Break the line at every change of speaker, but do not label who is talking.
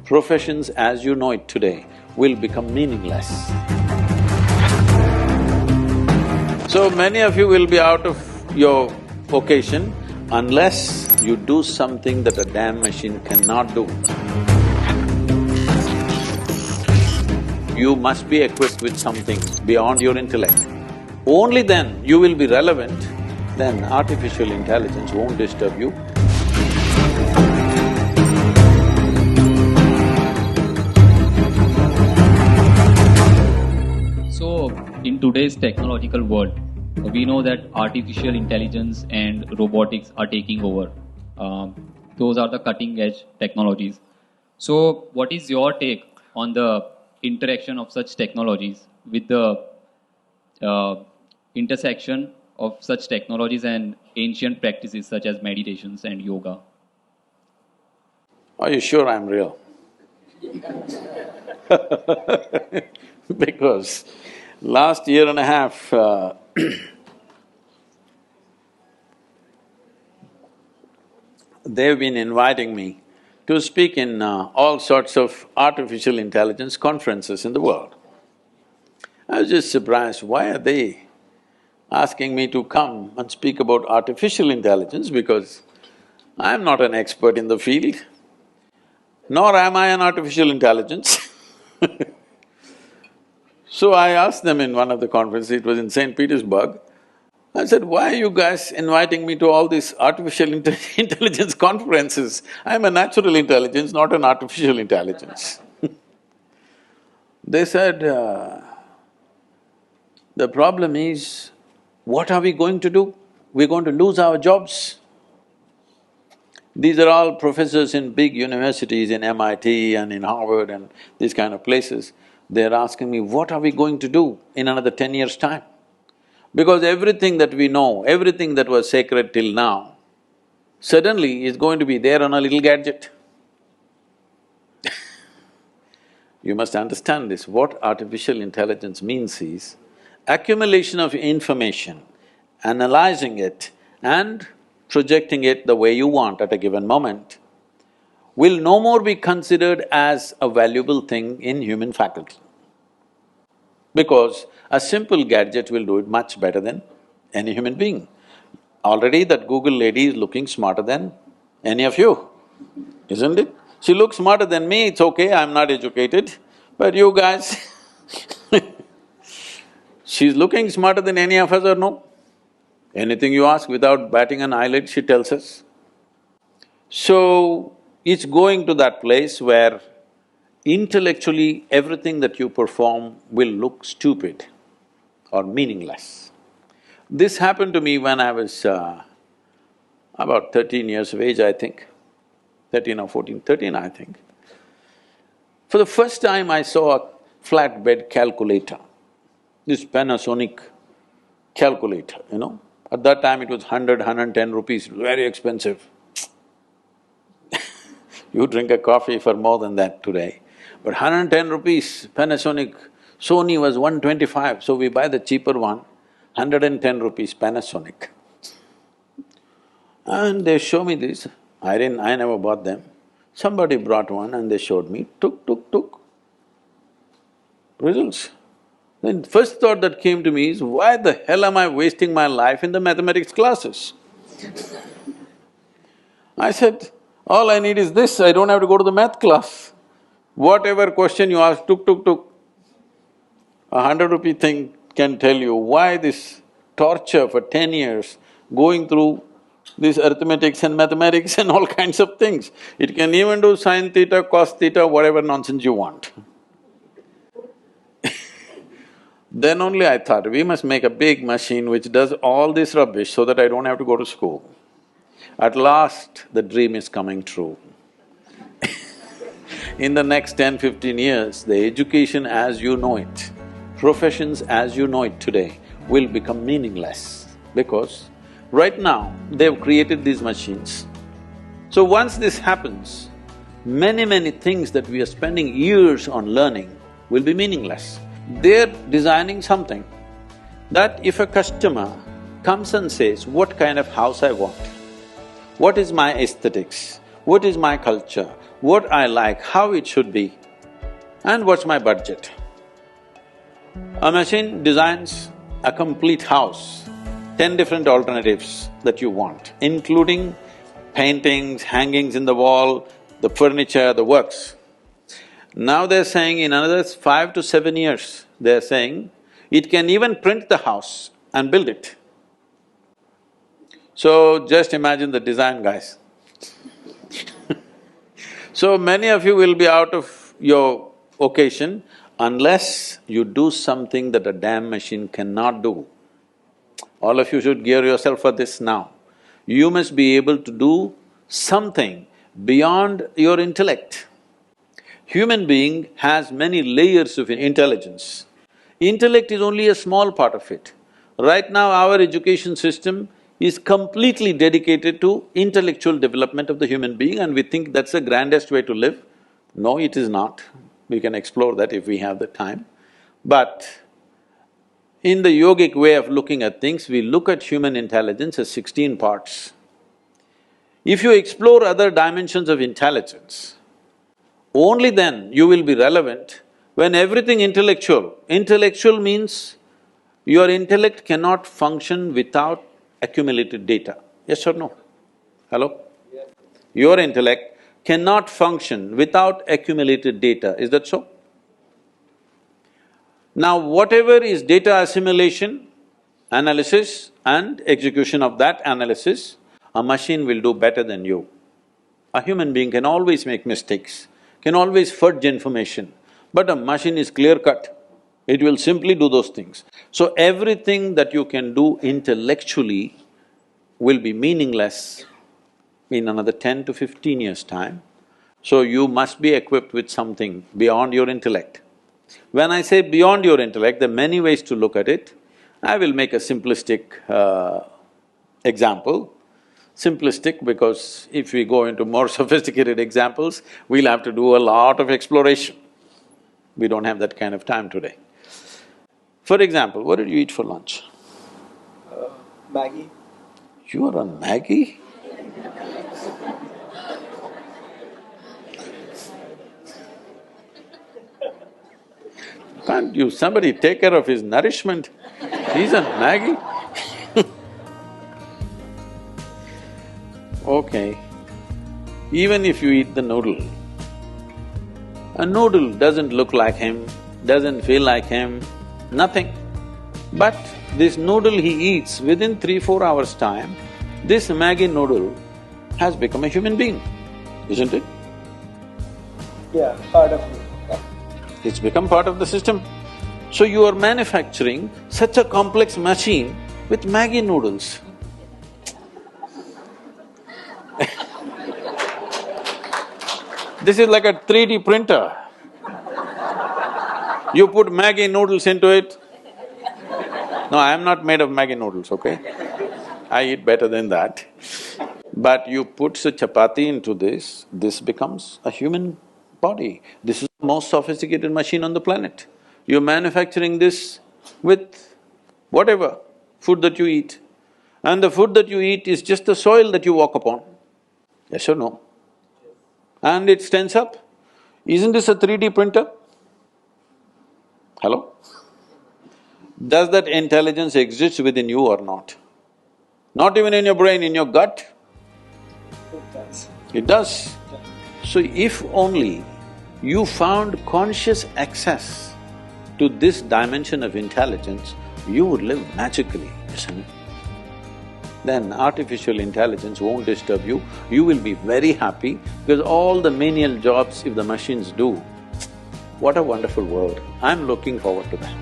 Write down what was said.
Professions as you know it today will become meaningless. So many of you will be out of your vocation unless you do something that a damn machine cannot do. You must be equipped with something beyond your intellect. Only then you will be relevant, then artificial intelligence won't disturb you.
So, in today's technological world, we know that artificial intelligence and robotics are taking over. Those are the cutting edge technologies. So, what is your take on the interaction of such technologies with the intersection of such technologies and ancient practices such as meditations and yoga?
Are you sure I'm real? Because last year and a half, they've been inviting me to speak in all sorts of artificial intelligence conferences in the world. I was just surprised, why are they asking me to come and speak about artificial intelligence, because I'm not an expert in the field, nor am I an artificial intelligence. So I asked them in one of the conferences, it was in St. Petersburg, I said, why are you guys inviting me to all these artificial intelligence conferences? I'm a natural intelligence, not an artificial intelligence. They said, the problem is, what are we going to do? We're going to lose our jobs. These are all professors in big universities in MIT and in Harvard and these kind of places. They're asking me, what are we going to do in another 10 years' time? Because everything that we know, everything that was sacred till now, suddenly is going to be there on a little gadget. You must understand this, what artificial intelligence means is accumulation of information, analyzing it and projecting it the way you want at a given moment will no more be considered as a valuable thing in human faculty. Because a simple gadget will do it much better than any human being. Already that Google lady is looking smarter than any of you, isn't it? She looks smarter than me, it's okay, I'm not educated, but you guys she's looking smarter than any of us or no? Anything you ask without batting an eyelid, she tells us. So, it's going to that place where intellectually everything that you perform will look stupid or meaningless. This happened to me when I was about 13 years of age, I think, 13 or 14, 13 I think. For the first time I saw a flatbed calculator, this Panasonic calculator, you know. At that time it was 110 rupees, very expensive. You drink a coffee for more than that today. But 110 rupees, Panasonic, Sony was 125, so we buy the cheaper one, 110 rupees Panasonic. And they show me this, I never bought them. Somebody brought one and they showed me, took, results. Then first thought that came to me is, why the hell am I wasting my life in the mathematics classes? I said, all I need is this, I don't have to go to the math class. Whatever question you ask, took. A 100-rupee thing can tell you why this torture for 10 years going through this arithmetics and mathematics and all kinds of things. It can even do sin theta, cos theta, whatever nonsense you want. Then only I thought, we must make a big machine which does all this rubbish so that I don't have to go to school. At last, the dream is coming true. In the next 10-15 years, the education as you know it, professions as you know it today will become meaningless because right now they've created these machines. So once this happens, many things that we are spending years on learning will be meaningless. They're designing something that if a customer comes and says, what kind of house I want, what is my aesthetics, what is my culture, what I like, how it should be, and what's my budget. A machine designs a complete house, 10 different alternatives that you want, including paintings, hangings in the wall, the furniture, the works. Now they're saying in another 5 to 7 years, they're saying it can even print the house and build it. So just imagine the design, guys. So many of you will be out of your occasion unless you do something that a damn machine cannot do. All of you should gear yourself for this now. You must be able to do something beyond your intellect. Human being has many layers of intelligence. Intellect is only a small part of it. Right now, our education system is completely dedicated to intellectual development of the human being, and we think that's the grandest way to live. No, it is not. We can explore that if we have the time. But in the yogic way of looking at things, we look at human intelligence as 16 parts. If you explore other dimensions of intelligence, only then you will be relevant when everything intellectual. Intellectual means your intellect cannot function without accumulated data. Yes or no? Hello? Yes. Your intellect cannot function without accumulated data, is that so? Now, whatever is data assimilation, analysis and execution of that analysis, a machine will do better than you. A human being can always make mistakes, can always fudge information, but a machine is clear-cut. It will simply do those things. So everything that you can do intellectually will be meaningless in another 10 to 15 years' time. So you must be equipped with something beyond your intellect. When I say beyond your intellect, there are many ways to look at it. I will make a simplistic example. Simplistic because if we go into more sophisticated examples, we'll have to do a lot of exploration. We don't have that kind of time today. For example, what did you eat for lunch?
Maggie.
You are on Maggie? Can't you… somebody take care of his nourishment? He's on Maggie? Okay, even if you eat the noodle, a noodle doesn't look like him, doesn't feel like him, nothing. But this noodle he eats, within 3-4 hours' time, this Maggi noodle has become a human being, isn't it?
Yeah, part of it.
It's become part of the system. So you are manufacturing such a complex machine with Maggi noodles. This is like a 3D printer. You put Maggi noodles into it. No, I am not made of Maggi noodles, okay? I eat better than that. But you put a chapati into this becomes a human body. This is the most sophisticated machine on the planet. You're manufacturing this with whatever food that you eat. And the food that you eat is just the soil that you walk upon. Yes or no? And it stands up. Isn't this a 3D printer? Hello? Does that intelligence exist within you or not? Not even in your brain, in your gut?
It does.
It does. So if only you found conscious access to this dimension of intelligence, you would live magically, isn't it? Then artificial intelligence won't disturb you, you will be very happy because all the menial jobs if the machines do, what a wonderful world. I'm looking forward to that.